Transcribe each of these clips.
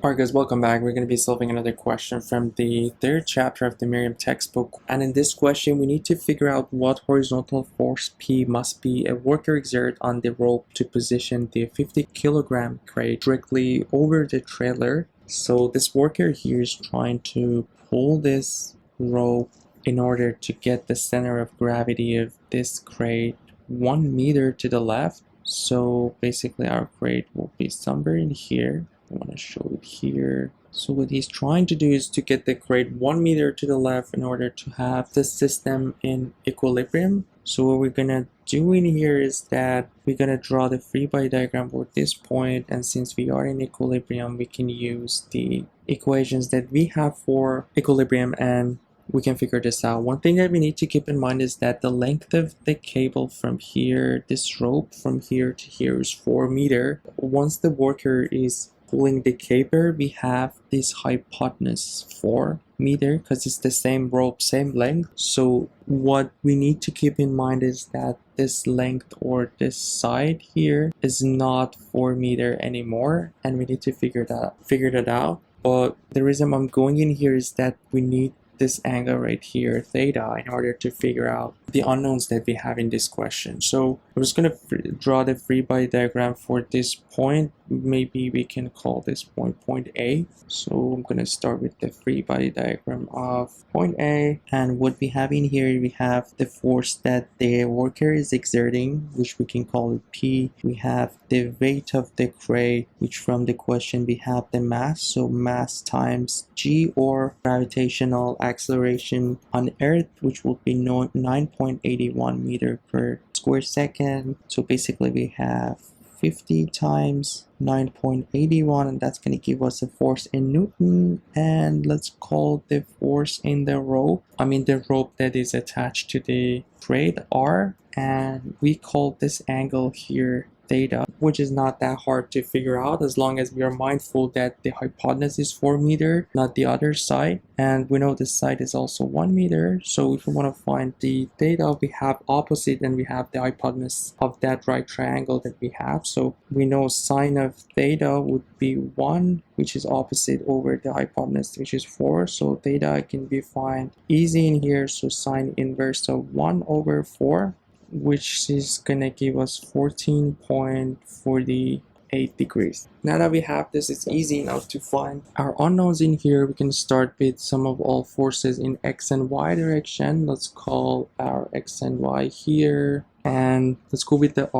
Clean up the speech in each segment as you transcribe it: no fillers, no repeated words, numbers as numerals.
Alright guys, welcome back. We're going to be solving another question from the third chapter of the Meriam textbook. And in this question, we need to figure out what horizontal force P must be a worker exert on the rope to position the 50 kilogram crate directly over the trailer. So this worker here is trying to pull this rope in order to get the center of gravity of this crate 1 meter to the left. So basically our crate will be somewhere in here. I want to show it here. So what he's trying to do is to get the crate 1 meter to the left in order to have the system in equilibrium. So what we're gonna do in here is that we're gonna draw the free body diagram for this point, and since we are in equilibrium, we can use the equations that we have for equilibrium and we can figure this out. One thing that we need to keep in mind is that the length of the cable from here, this rope from here to here, is 4 meters. Once the worker is pulling the caper, we have this hypotenuse 4 meters because it's the same rope, same length. So what we need to keep in mind is that this length or this side here is not 4 meters anymore, and we need to figure that out. But the reason I'm going in here is that we need this angle right here, theta, in order to figure out the unknowns that we have in this question. So I'm just going to draw the free body diagram for this point. Maybe we can call this point A. So I'm going to start with the free body diagram of point A, and what we have in here, we have the force that the worker is exerting, which we can call it P. We have the weight of the crate, which from the question we have the mass, so mass times G, or gravitational acceleration on Earth, which will be 9.81 meter per square second. So basically we have 50 times 9.81, and that's going to give us a force in Newton. And let's call the force in the rope, the rope that is attached to the crate, R, and we call this angle here theta, which is not that hard to figure out as long as we are mindful that the hypotenuse is 4 meters, not the other side, and we know this side is also 1 meter. So if we want to find the theta, we have opposite and we have the hypotenuse of that right triangle that we have. So we know sine of theta would be 1, which is opposite over the hypotenuse, which is 4. So theta can be found easy in here. So sine inverse of 1 over 4, which is gonna give us 14.48 degrees. Now that we have this, it's easy now to find our unknowns in here. We can start with sum of all forces in x and y direction. Let's call our x and y here, and let's go with the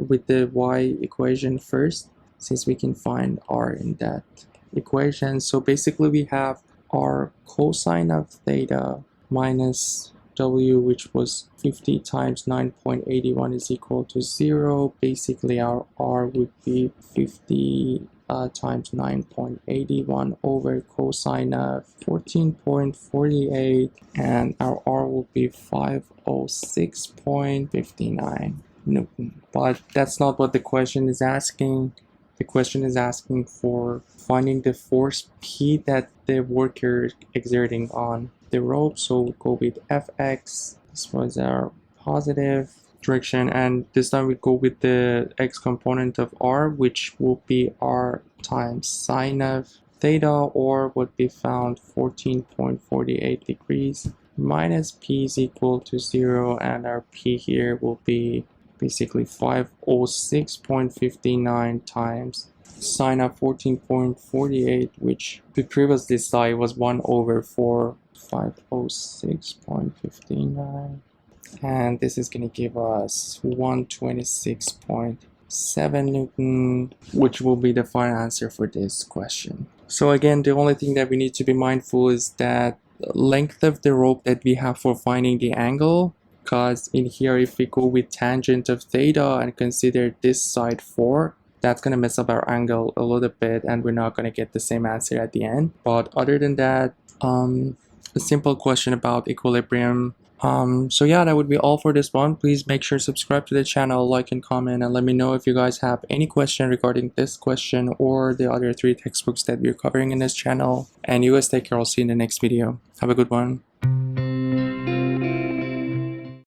with the y equation first, since we can find r in that equation. So basically we have our cosine of theta minus W, which was 50 times 9.81 is equal to 0. Basically our R would be 50 times 9.81 over cosine of 14.48, and our R will be 506.59 Newton. But that's not what the question is asking. The question is asking for finding the force P that the worker is exerting on the rope. So we'll go with Fx. This was our positive direction, and this time we go with the x component of r, which will be r times sine of theta, or would be found 14.48 degrees, minus p is equal to 0, and our p here will be basically 506.59 times sine of 14.48, which we previously saw it was 1 over 4, 506.59, and this is going to give us 126.7 Newton, which will be the final answer for this question. So again, the only thing that we need to be mindful is that length of the rope that we have for finding the angle, because in here if we go with tangent of theta and consider this side 4, that's going to mess up our angle a little bit and we're not going to get the same answer at the end. But other than that, a simple question about equilibrium. So yeah, that would be all for this one. Please make sure to subscribe to the channel, like and comment, and let me know if you guys have any question regarding this question or the other 3 textbooks that we're covering in this channel. And you guys take care. I'll see you in the next video. Have a good one.